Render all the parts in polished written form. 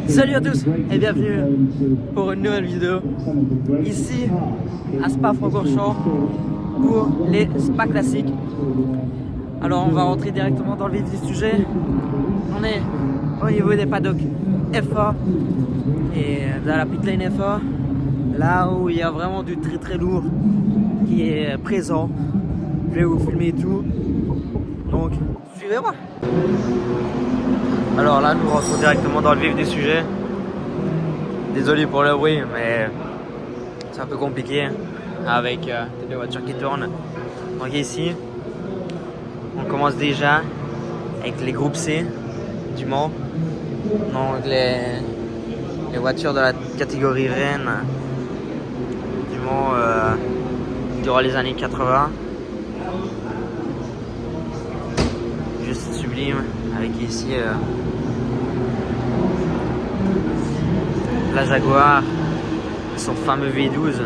Salut à tous et bienvenue pour une nouvelle vidéo ici à Spa-Francorchamps pour les Spa classiques. Alors on va rentrer directement dans le vif du sujet. On est au niveau des paddocks FA et dans la pitlane FA, là où il y a vraiment du très lourd qui est présent. Je vais vous filmer tout, donc suivez-moi. Alors là, nous rentrons directement dans le vif du sujet. Désolé pour le bruit, mais c'est un peu compliqué avec les voitures qui tournent. Donc ici, on commence déjà avec les groupes C du Mans. Donc les voitures de la catégorie Rennes du Mans durant les années 80. Juste sublime avec ici la Jaguar, son fameux V12.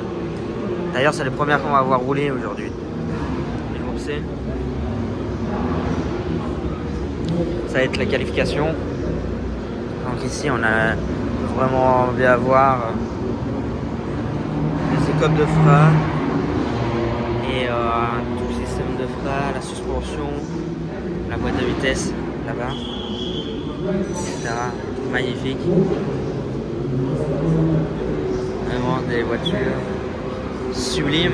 D'ailleurs, c'est la première qu'on va voir rouler aujourd'hui. Les groupes C. Ça va être la qualification. Donc ici, on a vraiment bien voir les écopes de frein et tout le système de frein, la suspension, la boîte de vitesse là-bas, etc. Magnifique. Vraiment des voitures sublimes.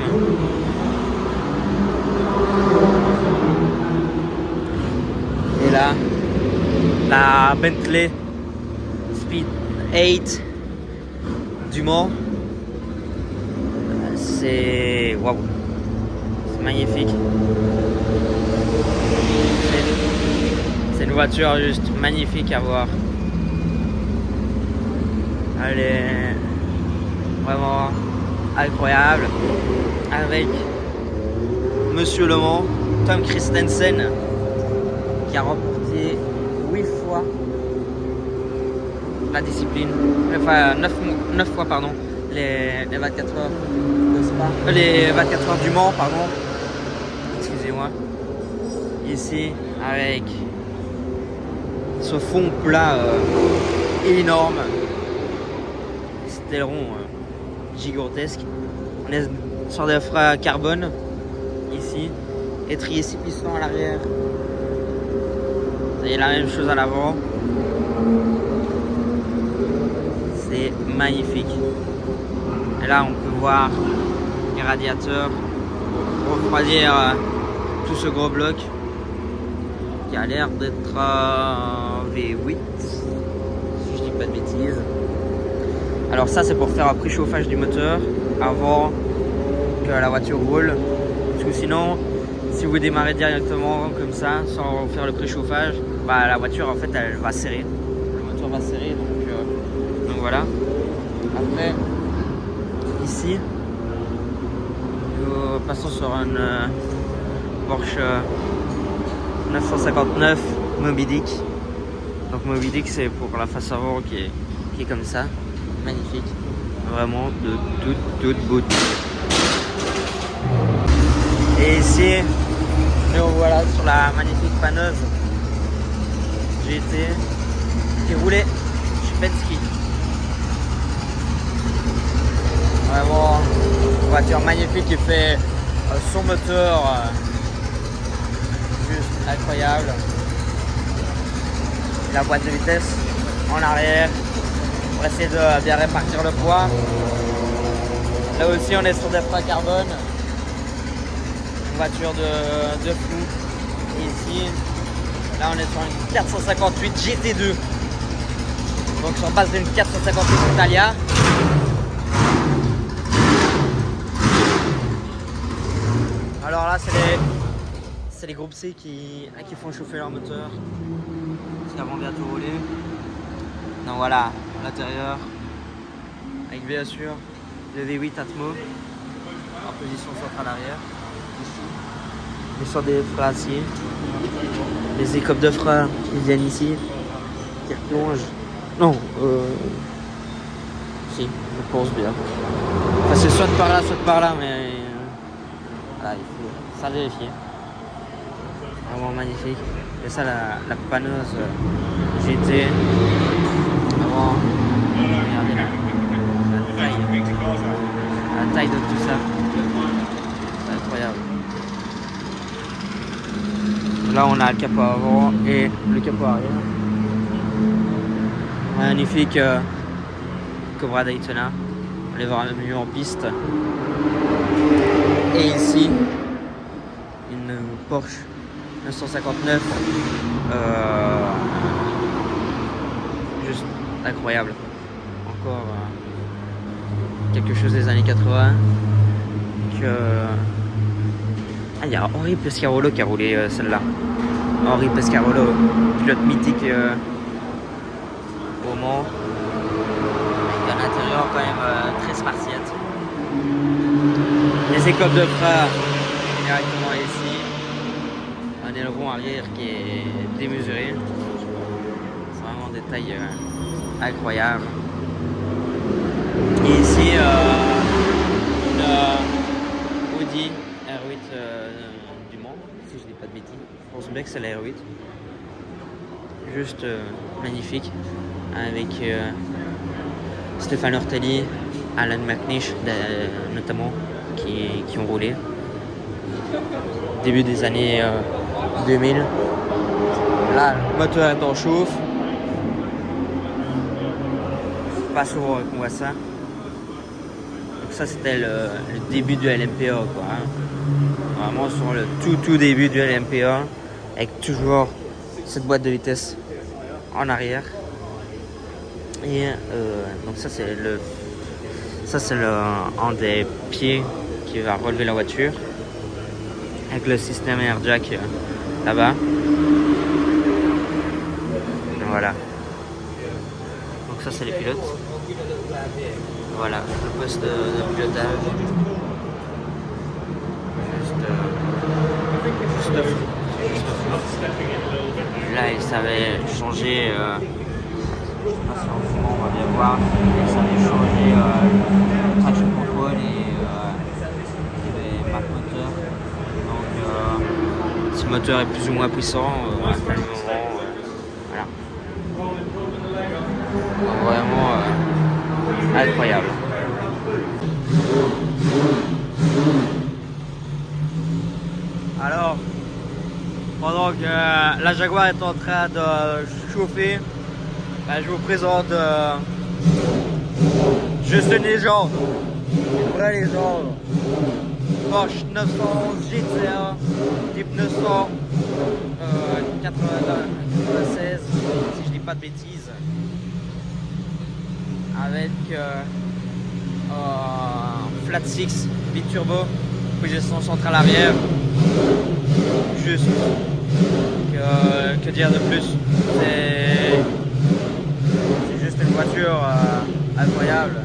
Et là, la Bentley Speed 8 du Mans. C'est waouh, c'est magnifique. C'est une voiture juste magnifique à voir. Elle est vraiment incroyable, avec Monsieur Le Mans, Tom Kristensen, qui a remporté 8 fois la discipline, enfin 9 fois pardon, les 24 heures de Spa, les 24 heures du Mans pardon, excusez-moi. Ici avec ce fond plat énorme, ailerons gigantesques. On est sur des freins carbone ici, étrier 6 pistons à l'arrière et la même chose à l'avant. C'est magnifique. Et là on peut voir les radiateurs refroidir tout ce gros bloc qui a l'air d'être un V8 si je dis pas de bêtises. Alors ça, c'est pour faire un préchauffage du moteur avant que la voiture roule. Parce que sinon, si vous démarrez directement comme ça, sans faire le préchauffage, bah, la voiture en fait elle va serrer. Le moteur va serrer, donc voilà. Après, ici, nous passons sur une Porsche 959 Moby Dick. Donc Moby Dick, c'est pour la face avant qui est comme ça. Magnifique, vraiment de toute beauté. Et ici, nous voilà sur la magnifique panneuse GT qui roulait chez Penske. Vraiment, une voiture magnifique qui fait son moteur juste incroyable. Et la boîte de vitesse en arrière. Pour essayer de bien répartir le poids. Là aussi on est sur des freins carbone. Une voiture de fou. Et ici, là on est sur une 458 GT2. Donc sur base d'une 458 Italia. Alors là c'est les groupes C qui font chauffer leur moteur. Qui vont bientôt rouler. Donc voilà, l'intérieur, avec bien sûr le V8 Atmo en position centrale arrière. Ici, on est sur des freins acier. Les écopes de frein qui viennent ici, qui replongent. Non, si, je pense bien. Enfin, c'est soit de par là, mais voilà, il faut ça vérifier. Vraiment magnifique. Et ça, la panneuse GT. Vraiment Là on a le capot avant et le capot arrière. Magnifique Cobra Daytona. On les verra mieux en piste. Et ici, une Porsche 959. Juste incroyable. Encore quelque chose des années 80. Il y a Henri Pescarolo qui a roulé celle-là. Henri Pescarolo, pilote mythique au Mans. Avec un intérieur quand même très spartiate. Les écopes de frein directement ici. Un aileron arrière qui est démesuré. C'est vraiment un détail incroyable. Et ici, une Audi R8 du Mans, si je dis pas de bêtises. Je pense bien que c'est la R8. Juste magnifique. Avec Stéphane Ortelli, Alan McNish notamment, qui ont roulé. Début des années 2000. Là, le moteur est en chauffe. Pas souvent qu'on voit ça. Donc ça, c'était le début du LMP1, quoi. Hein. Vraiment sur le tout début du LMP1, avec toujours cette boîte de vitesse en arrière. Et donc ça, c'est un des pieds qui va relever la voiture, avec le système air jack là-bas. Voilà. Donc ça, c'est les pilotes. Voilà, le poste de pilotage. Juste fou. Là, il savait changer. On va bien voir. Il savait changer traction control et map moteur. Donc, si le moteur est plus ou moins puissant, à quel moment, voilà. Donc, vraiment incroyable. Alors, pendant que la Jaguar est en train de chauffer, je vous présente juste une légende, une vraie légende. Porsche 911 GTR, type 900, 96, si je dis pas de bêtises, avec flat 6 biturbo, position centrale arrière. Juste que dire de plus, c'est juste une voiture incroyable.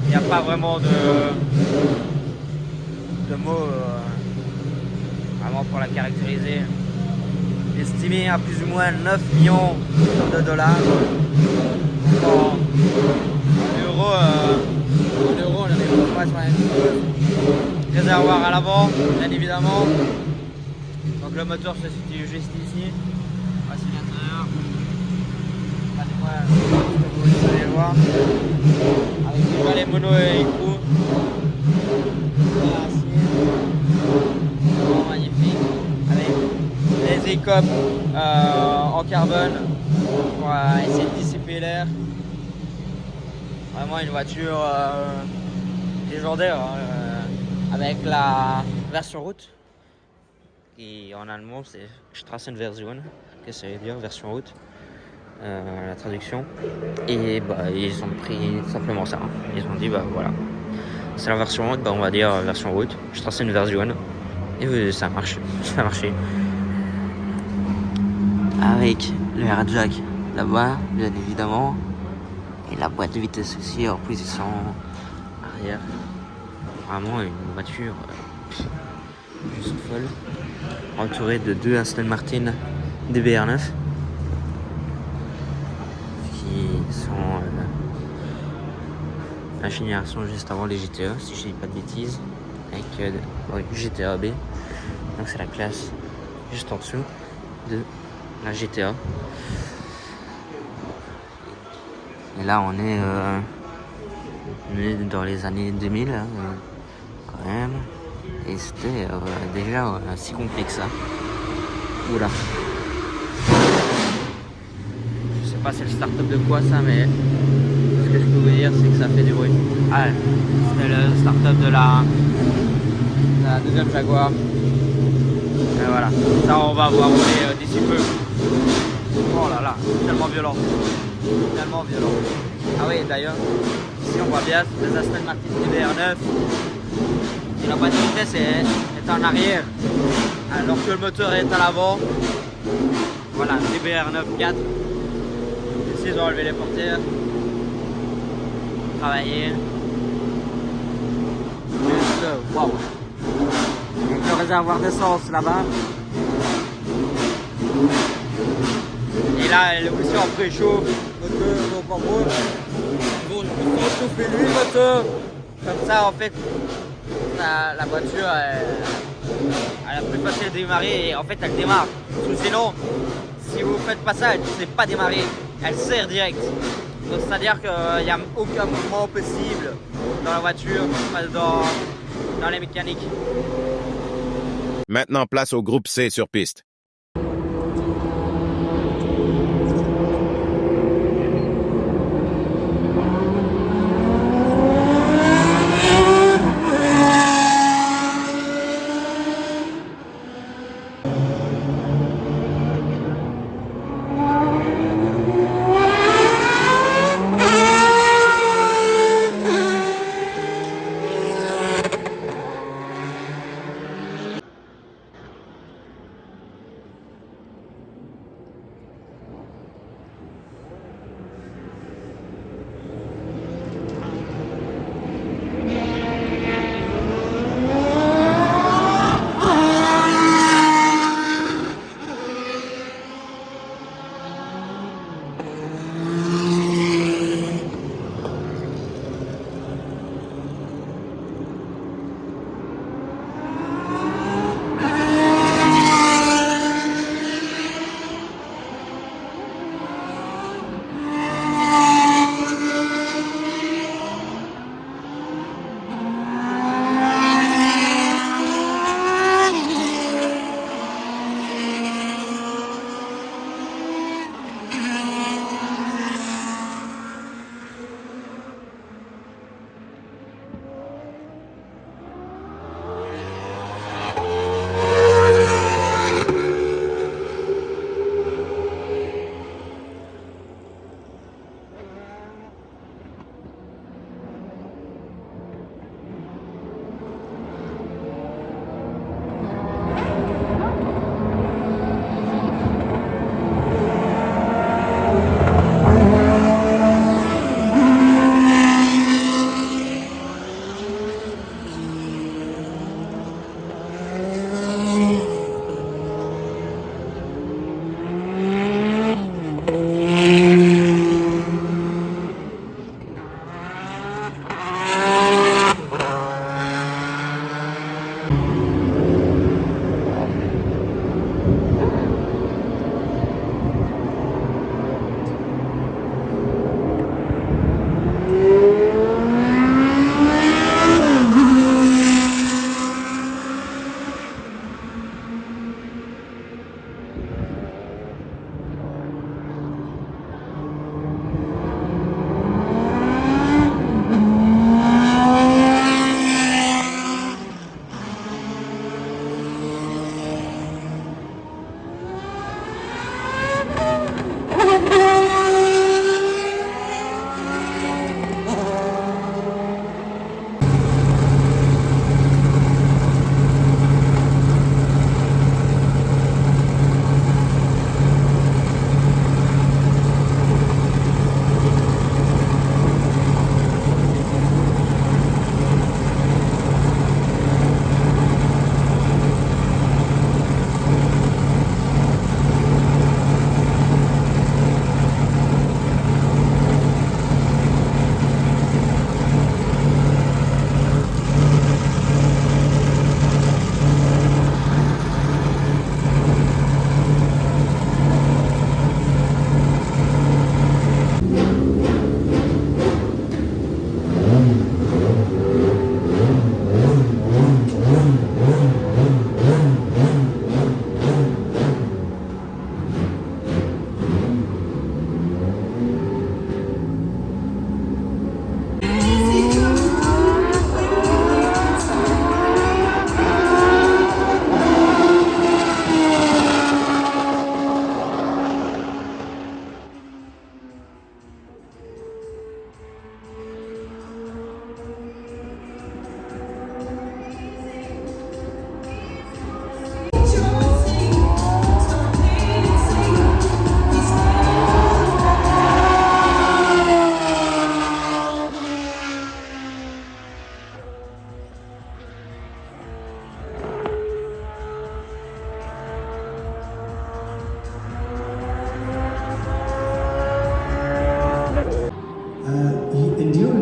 Il n'y a pas vraiment de mots vraiment pour la caractériser. Estimé à plus ou moins 9 millions de dollars. En euros, on est pas sur la même chose. Réservoir à l'avant, bien évidemment. Donc le moteur se situe juste ici. Voici l'intérieur. Vous allez voir. Avec déjà les mono et écrous. Vraiment magnifique. Avec les écopes en carbone pour essayer de dissiper l'air. Vraiment une voiture légendaire. Avec la version route. Et en allemand, c'est Straßenversion, que ça veut dire version route, la traduction. Et ils ont pris simplement ça. Ils ont dit, voilà, c'est la version route, on va dire version route, Straßenversion. Et ça marche, ça a marché. Avec le air jack là-bas, bien évidemment. Et la boîte de vitesse aussi en position arrière. Vraiment une voiture juste folle. Entouré de deux Aston Martin DBR9 qui sont la génération juste avant les GTA, si je dis pas de bêtises, avec GTA B. Donc c'est la classe juste en dessous de la GTA. Et là on est dans les années 2000 quand même. Et c'était déjà si complexe ça. Oula. Je sais pas c'est le start-up de quoi ça, mais ce que je peux vous dire c'est que ça fait du bruit. Ah, c'était le start-up de la deuxième Jaguar. Et voilà, ça on va voir rouler d'ici peu. Oh là là, tellement violent. Tellement violent. Ah oui, d'ailleurs, ici on voit bien les Aston Martin DBR9. Et la boîte de vitesse est en arrière, alors que le moteur est à l'avant. Voilà, DBR9 4. Ici ils ont enlevé les portières. Travailler. Juste, waouh. Donc le réservoir d'essence là-bas. Et là, elle est aussi en préchauffe. Moteur, pas beau. Ils vont chauffer lui le moteur. Comme ça, en fait, la voiture, elle a plus facile de démarrer et en fait, elle démarre. Parce que sinon, si vous faites pas ça, elle ne sait pas démarrer. Elle serre direct. Donc, c'est-à-dire qu'il n'y a aucun mouvement possible dans la voiture, dans les mécaniques. Maintenant, place au groupe C sur piste.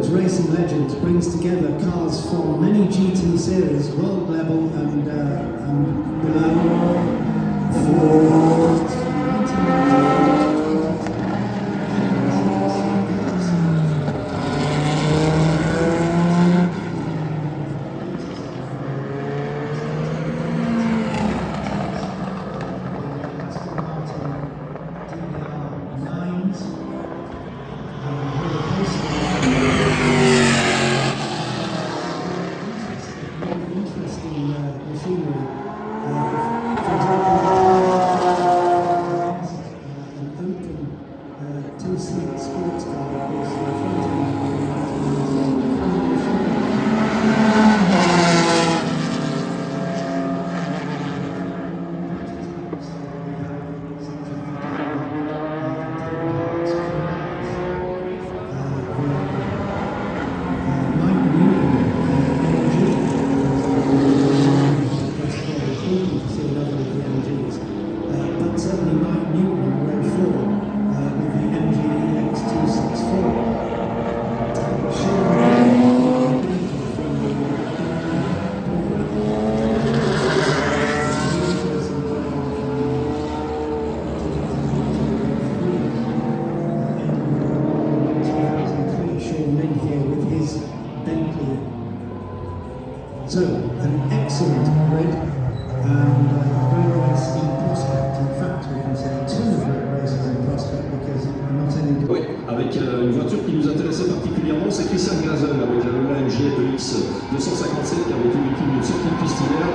Williams Racing Legends brings together cars from many GT series, world level and below, for 1994. So, an excellent grid and very nice in prospect. In fact, we can say two great races in prospect because we're not only Oui, avec une voiture qui nous intéressait particulièrement, c'est Christian Gazel avec la Lola MG EX 257 qui avait été victime d'une sortie de piste hiver.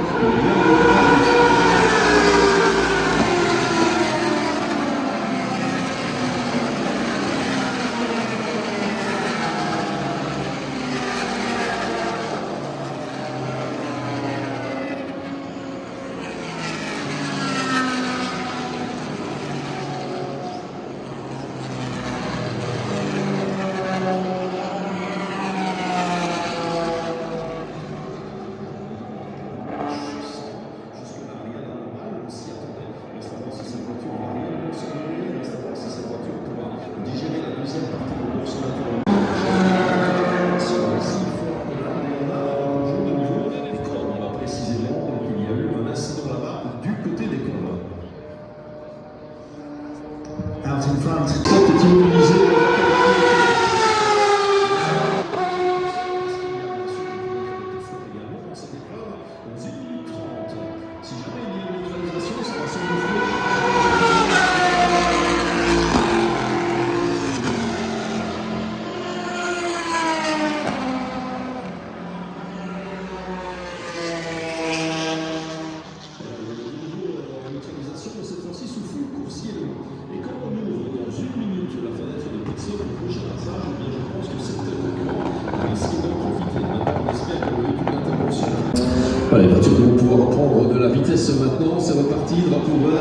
out in front. Voilà, les voitures vont pouvoir prendre de la vitesse maintenant, c'est reparti, drapeau vert.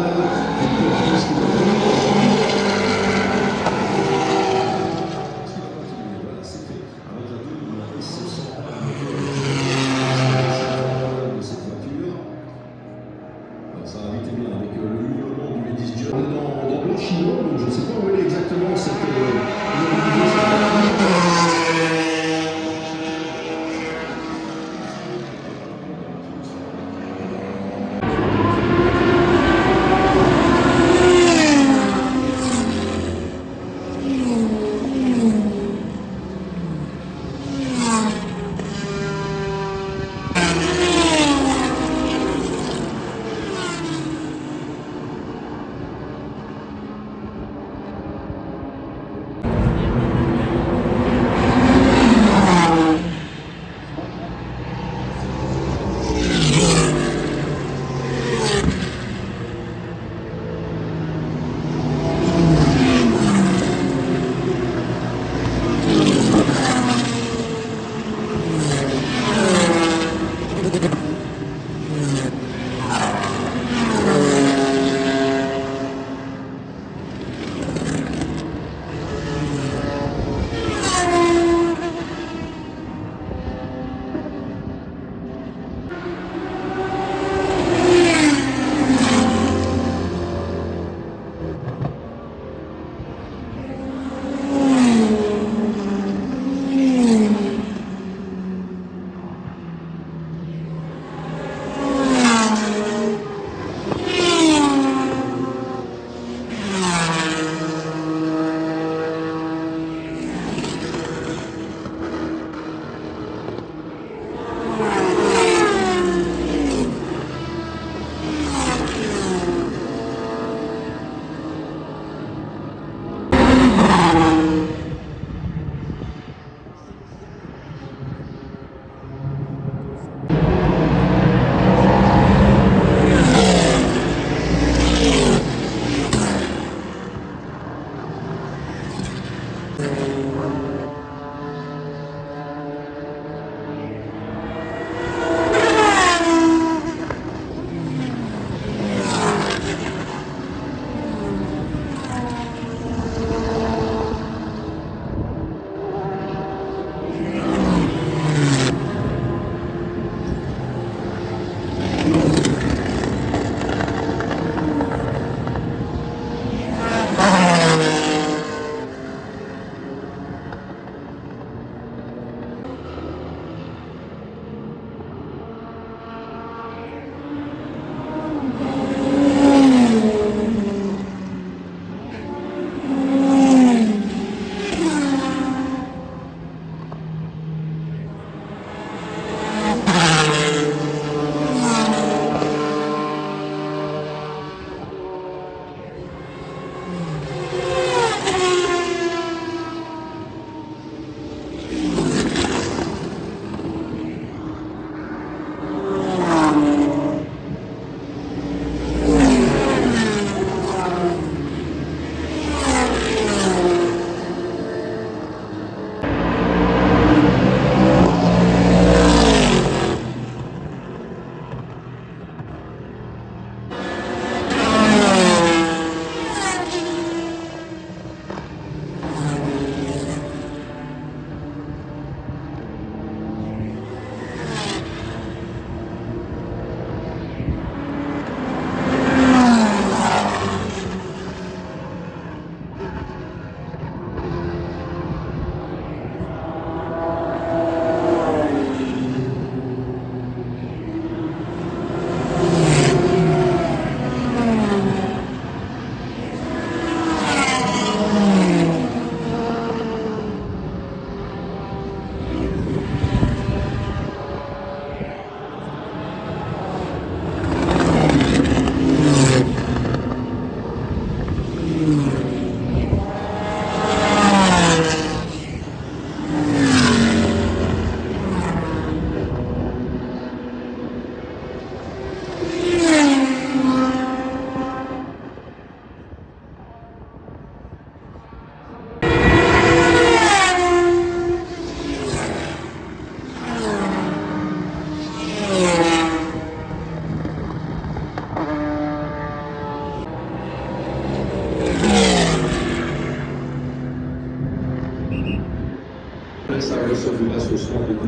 Ça a été bien avec le hurlement du Ladies Jump. On est dans Blanchimont, donc je ne sais pas où elle est exactement cette.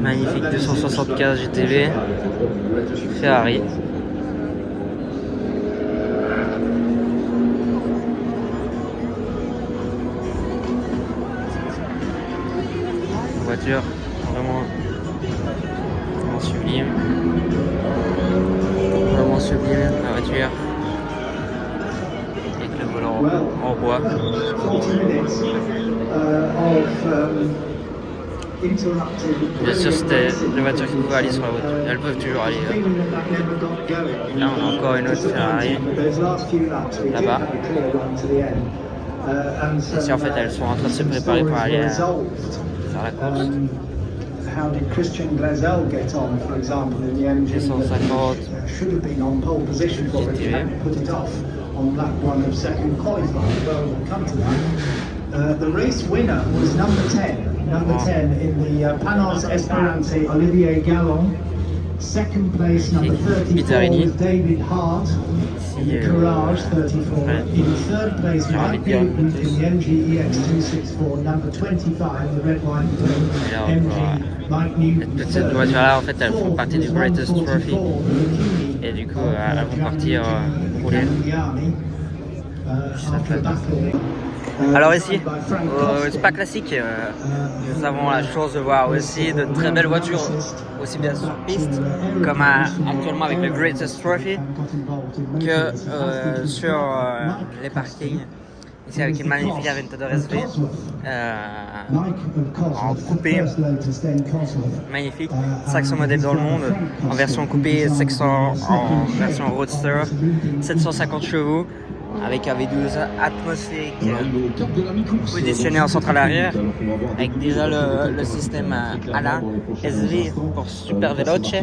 Magnifique 275 GTV Ferrari. Voiture vraiment sublime. Vraiment sublime la voiture. Avec le volant en bois. 40 minutes Bien sûr, c'était les voitures qui pouvaient aller sur la route. Elles peuvent toujours aller. Là, on a encore une autre Ferrari. Là-bas. Ici, en fait, elles sont en train de se préparer pour aller faire la course. How did Christian Glazel get on, for example, in the MG? 250 Should have been on pole position for it, GTV. put it off on lap one of second qualifying. Well, we'll come to that. The race winner was number 10. Number 10 in the Panos Esperante, Olivier Gallon. Second place, number 34 was David Hart. In the Courage 34. In third place, Mike Newton in the MG EX264. Number 25, the red, white, and MG. Mike Newton. Toutes ces voitures-là, en fait, elles font partie du Greatest Trophy. Et du coup, elles vont partir rouler. Alors ici, au Spa Classique, nous avons la chance de voir aussi de très belles voitures, aussi bien sur piste, comme actuellement avec le Greatest Trophy, que sur les parkings. Ici avec une magnifique Aventador SV en coupé, magnifique, 500 modèles dans le monde, en version coupée, 500 en version roadster, 750 chevaux, avec un V12 atmosphérique positionné en centrale arrière, avec déjà le système ALA SV pour Super Veloce,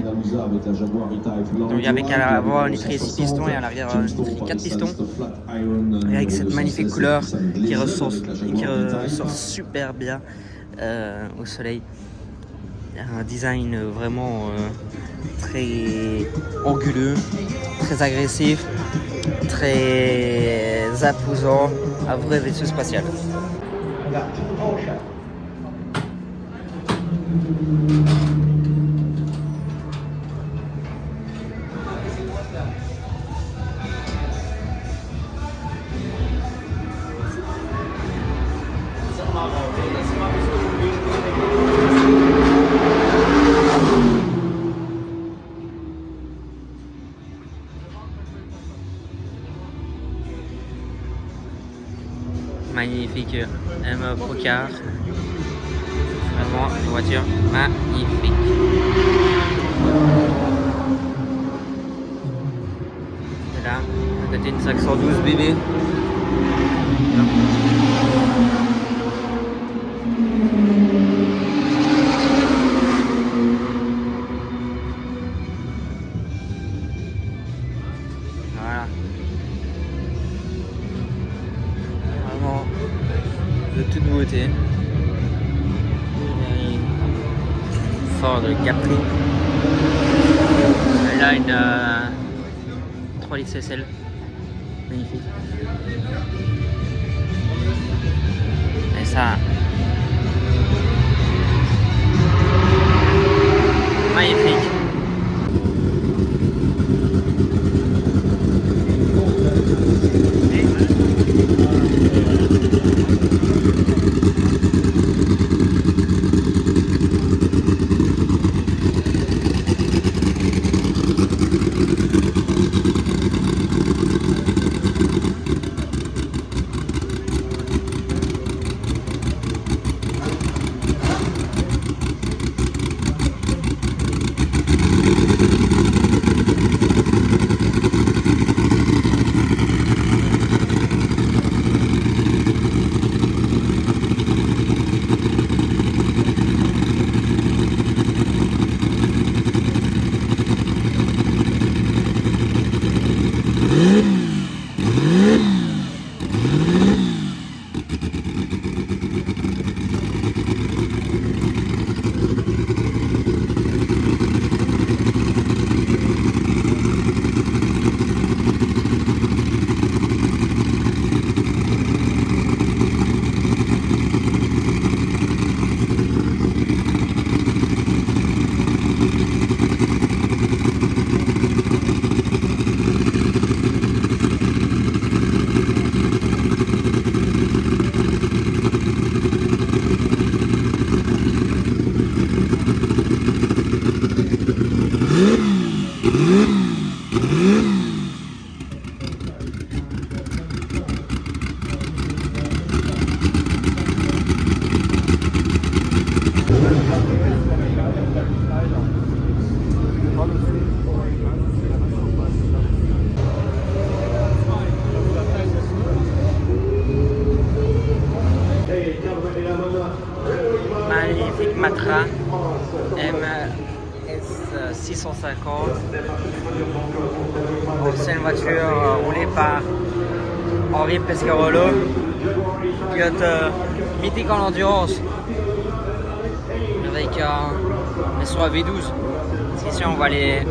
donc avec à l'avant un litré 6 pistons et à l'arrière un litré 4 pistons, et avec cette magnifique couleur qui ressort super bien au soleil. Un design vraiment très anguleux, très agressif, très imposant, un vrai vaisseau spatial. Magnifique M Procar, vraiment une voiture magnifique. Et là, à côté une 512 BB. Voilà. Vraiment de toute beauté. Ford Capri. Là une 3 litres SL. Magnifique. Et ça. Magnifique. magnifique Matra MS650. Bon, c'est une voiture roulée par Henri Pescarolo, pilote mythique en endurance, avec un S3 V12. Ici on voit les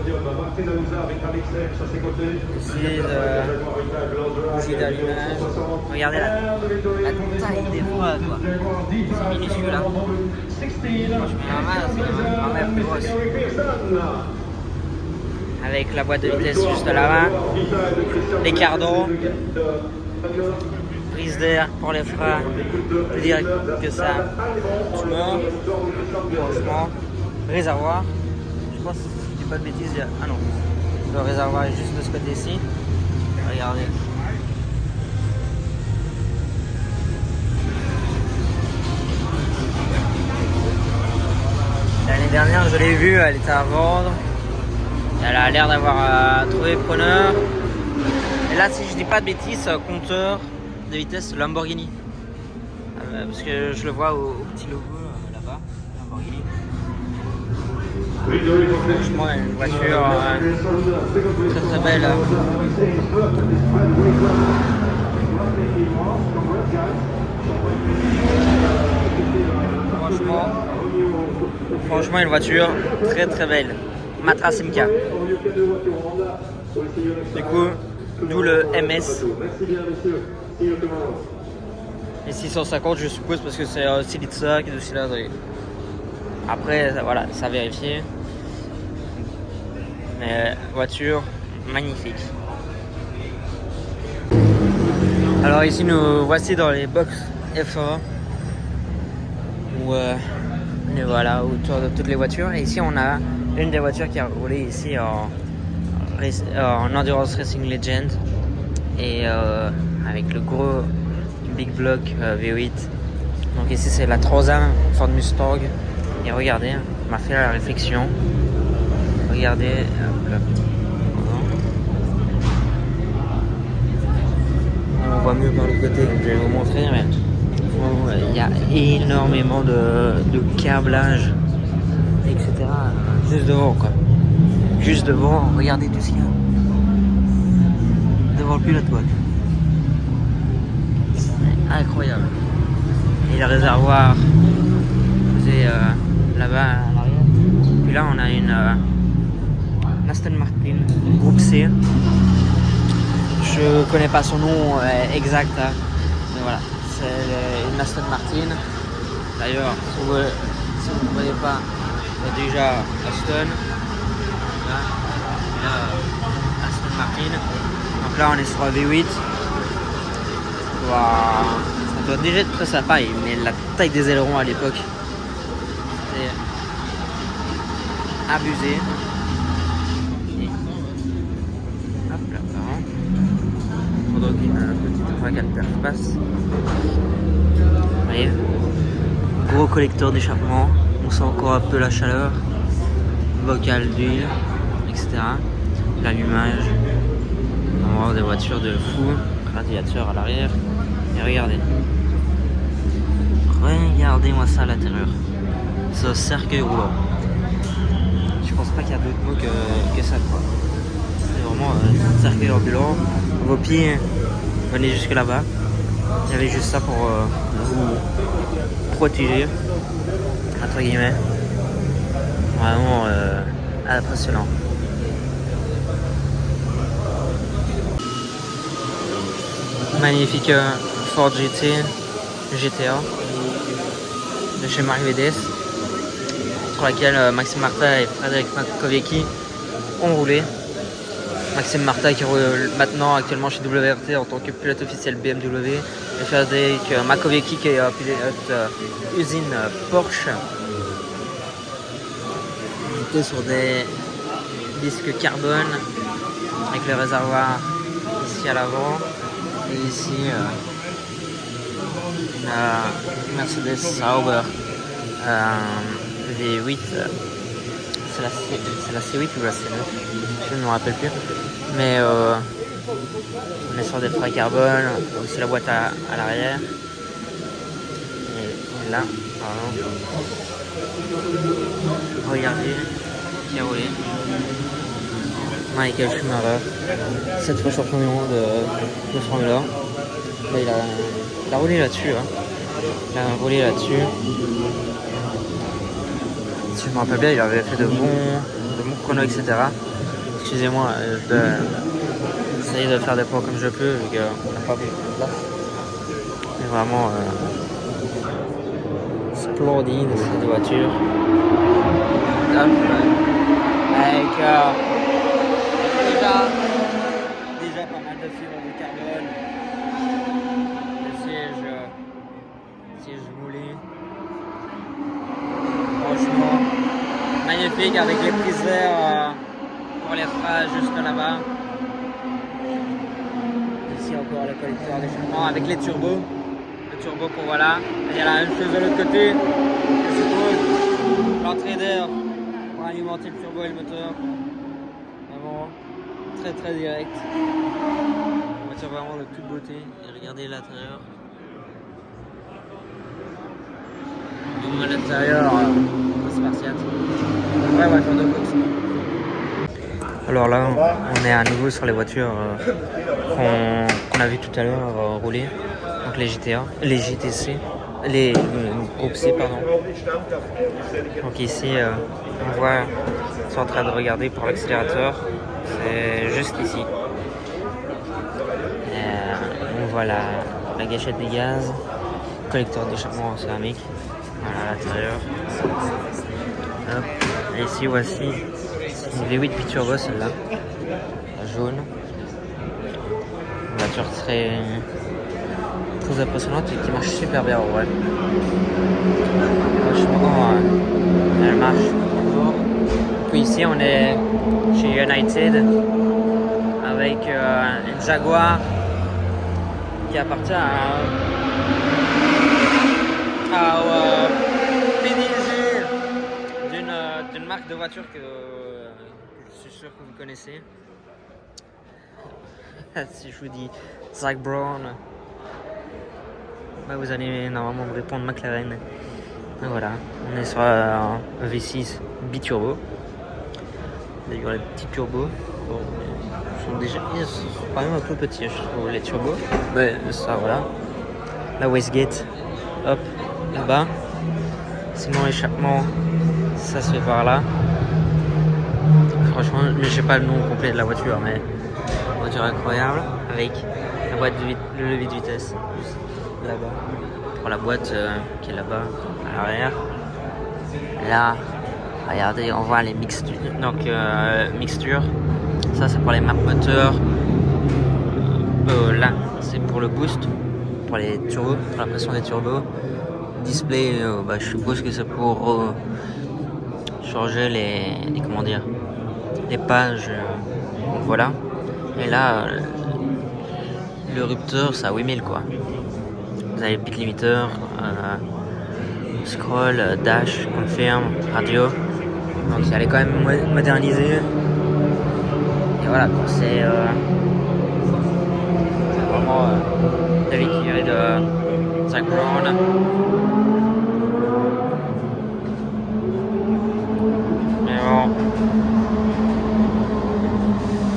ici d'allumage. Regardez la taille des bras, quoi. C'est minuscule là. Ma mère plus grosse. Avec la boîte de vitesse juste là-bas, les cardons, prise d'air pour les freins, je peux dire que ça tu meurs, franchement, réservoir, je pense, si je dis pas de bêtises, ah non, le réservoir est juste de ce côté-ci, regardez. L'année dernière je l'ai vue, elle était à vendre. Elle a l'air d'avoir trouvé preneur. Et là, si je dis pas de bêtises, compteur de vitesse Lamborghini. Parce que je le vois au petit logo là-bas, Lamborghini. Franchement, une voiture très très belle. Franchement, une voiture très très belle. Matra Simca. Du coup, d'où le MS. Et 650, je suppose, parce que c'est aussi de ça qui est aussi là. Après, voilà, ça a vérifié. Mais voiture magnifique. Alors ici, nous voici dans les box F1 où et voilà, autour de toutes les voitures. Et ici, on a une des voitures qui a roulé ici en Endurance Racing Legend. Et avec le gros Big Block V8. Donc ici, c'est la Transam Ford Mustang. Et regardez, on m'a fait la réflexion. Regardez, là. On voit mieux par le côté, je vais vous montrer. Mais il y a énormément de câblage, etc. Juste devant, quoi. Juste devant, regardez tout ce qu'il y a. Devant le pilote, quoi. C'est incroyable. Et le réservoir, c'est là-bas à l'arrière. Puis là, on a une Aston Martin, groupe C. Je connais pas son nom exact, hein. Mais voilà. C'est une Aston Martin. D'ailleurs, si vous ne voyez pas, il y a déjà Aston. Là, Aston Martin. Donc là, on est sur un V8. Ça doit déjà être très sympa. Mais la taille des ailerons à l'époque, c'était abusé. Et hop là, pendant qu'une petite vague passe. Vous voyez, gros collecteur d'échappement, on sent encore un peu la chaleur, bocal d'huile, etc. L'allumage, on va voir des voitures de fou, radiateur à l'arrière. Et regardez-moi ça à l'intérieur, ce cercueil roulant. Je pense pas qu'il y a d'autres mots que ça, quoi. C'est vraiment un cercueil ambulant. Vos pieds venez jusque là-bas. Il y avait juste ça pour vous protéger, entre guillemets. Vraiment impressionnant. Magnifique Ford GTA de chez Mercedes, sur laquelle Maxime Martin et Frédéric Makoviecki ont roulé. Maxime Martin qui roule maintenant actuellement chez WRT en tant que pilote officiel BMW, et Frédéric Makoviecki qui est pilote usine Porsche. On était sur des disques carbone avec le réservoir ici à l'avant, et ici une Mercedes Sauber V8. C'est la C8 ou la C9, je ne me rappelle plus. Mais on est sur des freins carbone, aussi la boîte à l'arrière. Et là, Pardon. Regardez qui a roulé. Michael Schumacher, 7 fois champion du monde de Formule 1. Là, il a roulé là-dessus. Hein. Il a roulé là-dessus. Si je me rappelle bien, il avait fait de bons chronos, etc. Excusez-moi, je dois essayer de faire des points comme je peux, vu qu'on n'a pas beaucoup de place. Mais vraiment splendide cette voiture. Hop, avec déjà pas mal de fibres de carbone. Le siège moulé. Franchement, magnifique avec les prises d'air pour les freins juste là-bas. Ici encore le collecteur d'échappement avec les turbos. Le turbo pour voilà. Il y a la même chose de l'autre côté. Je suppose l'entrée d'air pour alimenter le turbo et le moteur. Vraiment très direct. Une voiture vraiment de toute beauté. Et regardez l'intérieur. Donc à l'intérieur, Spartiate. Une vraie voiture de course. Alors là, on est à nouveau sur les voitures qu'on a vu tout à l'heure rouler. Donc les GTA, les GTC, les groupes C, pardon. Donc ici, on voit, ils sont en train de regarder pour l'accélérateur. C'est juste ici. On voit la gâchette des gaz, collecteur d'échappement en céramique. Voilà à l'intérieur. Hop. Et ici, voici une V8 Biturbo, celle-là, la jaune. Une voiture très impressionnante et qui marche super bien en vrai. Franchement, elle marche toujours. Puis ici, on est chez United avec une Jaguar qui appartient au PDG d'une marque de voiture que je suis sûr que vous connaissez. Si je vous dis Zach Brown, bah vous allez normalement me répondre McLaren. Et voilà, on est sur un V6 biturbo. D'ailleurs les petits turbos ils sont quand même un peu petits, je trouve, les turbos. Mais ça voilà. La wastegate, hop, là-bas. Sinon l'échappement, ça se fait par là. Franchement, je sais pas le nom complet de la voiture, mais voiture incroyable avec la boîte de levier de vitesse juste là-bas. Pour la boîte qui est là-bas à l'arrière. Là, regardez, on voit les mixtures. Donc mixture, ça c'est pour les marques moteurs. Là, c'est pour le boost, pour les turbos, pour la pression des turbos. Display, je suppose que c'est pour changer les comment dire, les pages. Donc voilà. Et là, le rupteur, c'est à 8000 quoi. Vous avez le pit limiter, scroll, dash, confirm, radio. Donc ça allait quand même moderniser. Et voilà, c'est vraiment la véhicule de Zach Brown. Mais bon,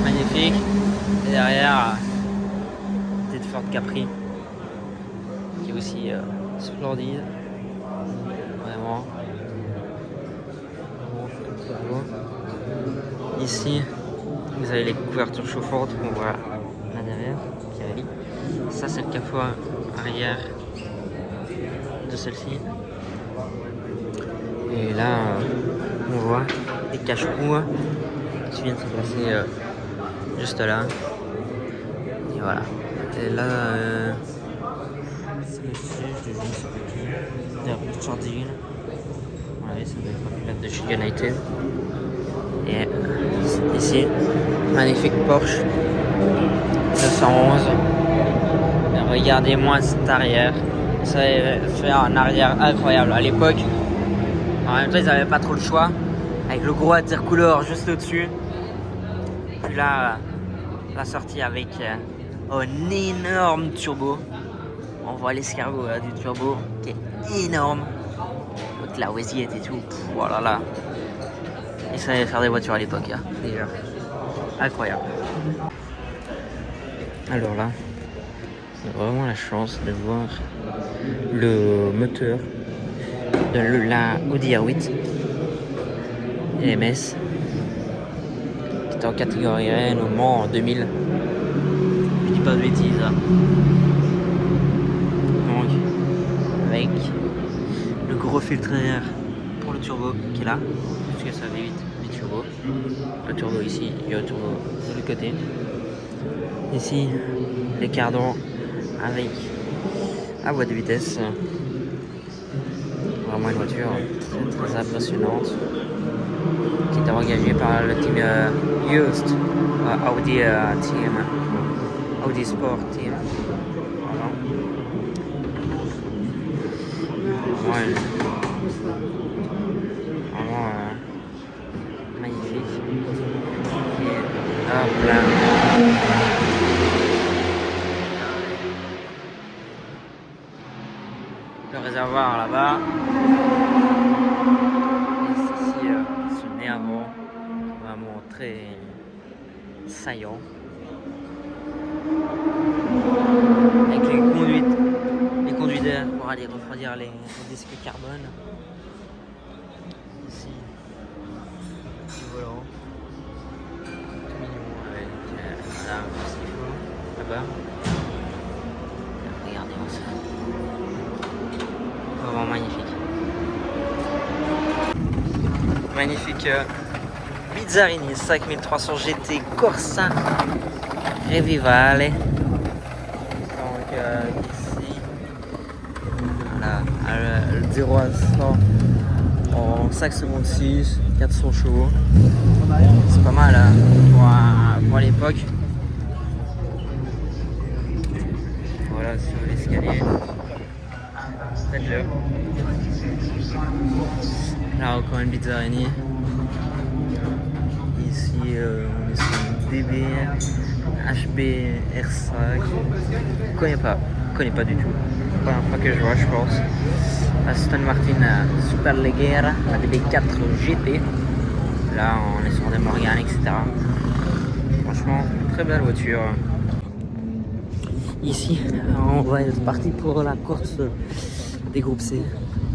magnifique. Et derrière, petite Ford Capri qui est aussi splendide. Vraiment. Ici, vous avez les couvertures chauffantes qu'on voit là derrière, Pirelli. Ça, c'est le capot arrière de celle-ci. Et là, on voit les cache-roues qui viennent se placer juste là. Et voilà. Et là, c'est le siège de je ne sais pas qui. Richard Dean. Ouais, ça doit être un pilote de chez United. Et ici, magnifique Porsche 211. Et regardez-moi cet arrière. Ça fait un arrière incroyable. À l'époque, en même temps, ils n'avaient pas trop le choix. Avec le gros intercooler juste au-dessus. Puis là, la sortie avec un énorme turbo. On voit l'escargot du turbo qui est énorme. toute la oisiette et tout. Voilà là. Ils savaient faire des voitures à l'époque, là, déjà. Incroyable. Alors là, j'ai vraiment la chance de voir le moteur de la Audi R8 LMS qui était en catégorie N au Mans en 2000. Je dis pas de bêtises. Hein. Donc, avec le gros filtre air pour le turbo qui est là, parce que ça avait 8 turbos. Le turbo ici et le turbo de l'autre côté. Ici, les cardans avec la boîte de vitesse. Vraiment une voiture très, très impressionnante qui est engagée par le team Just Audi Team, Audi Sport Team. Voilà. Vraiment magnifique. Et hop là. Le réservoir là-bas. Et ici, ce nez avant, vraiment très saillant. Avec les conduits d'air pour aller refroidir les disques carbone. Ici, petit volant. Tout mignon avec là, ce qu'il faut. Là-bas. Regardez-moi ça. Vraiment magnifique. Magnifique Bizzarini 5300 GT Corsa Revivale. Donc ici, voilà, le 0 à 100 en 5 secondes 6, 400 chevaux. C'est pas mal hein, pour l'époque. Voilà sur l'escalier. Faites-le. Là encore une Bizzarini. Ici on est sur une DB HB R5. Je connais pas du tout. Première fois que je vois je pense. Aston Martin Superleggera, la DB4 GT. Là on est sur des Morgan etc. Franchement très belle voiture. Ici on va être parti pour la course des groupes C.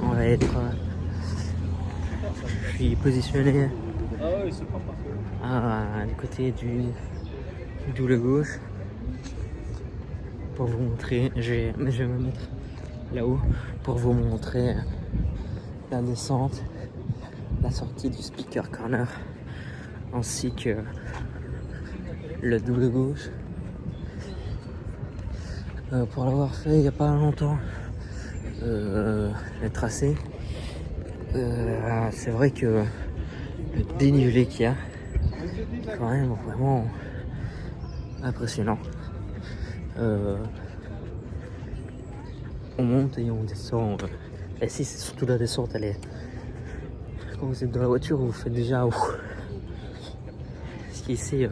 On va être je suis positionné du côté du double gauche pour vous montrer, je vais me mettre là-haut pour vous montrer la descente, la sortie du speaker corner ainsi que le double gauche. Pour l'avoir fait il n'y a pas longtemps, le tracé, c'est vrai que le dénivelé qu'il y a est quand même vraiment impressionnant. On monte et on descend. Et si c'est surtout la descente, elle est. Quand vous êtes dans la voiture, vous faites déjà. Ce qui ici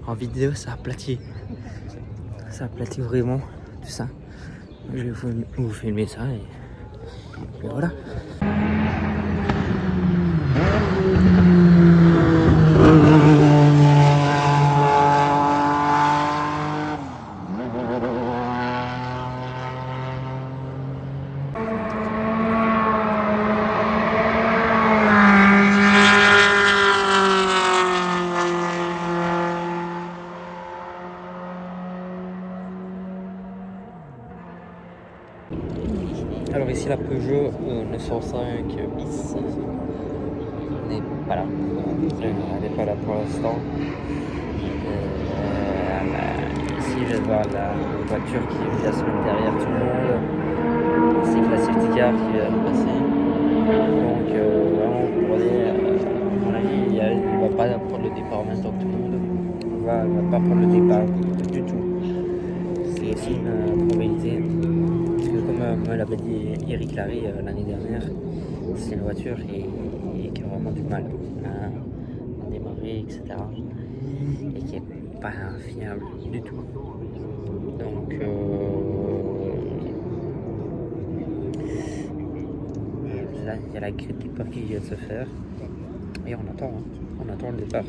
en vidéo, ça aplatit. Ça aplatit vraiment tout ça. Je vais vous filmer ça et voilà. Alors ici la Peugeot 905 bis n'est pas là. Elle n'est pas là pour l'instant. Ici je vais voir la voiture qui vient se mettre derrière tout le monde. C'est que la safety car qui vient de passer. Donc vraiment pour dire, à mon avis, il ne va pas prendre le départ en même temps que tout le monde. Il va pas prendre le départ du tout. C'est aussi une probabilité. Comme l'avait dit Eric Larry l'année dernière, c'est une voiture qui a vraiment du mal à démarrer, etc. Et qui n'est pas fiable du tout. Donc, Il y a la grille de départ qui vient de se faire. Et on attend le départ.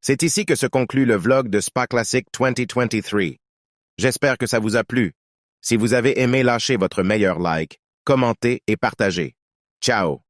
C'est ici que se conclut le vlog de Spa Classic 2023. J'espère que ça vous a plu. Si vous avez aimé, lâchez votre meilleur like, commentez et partagez. Ciao!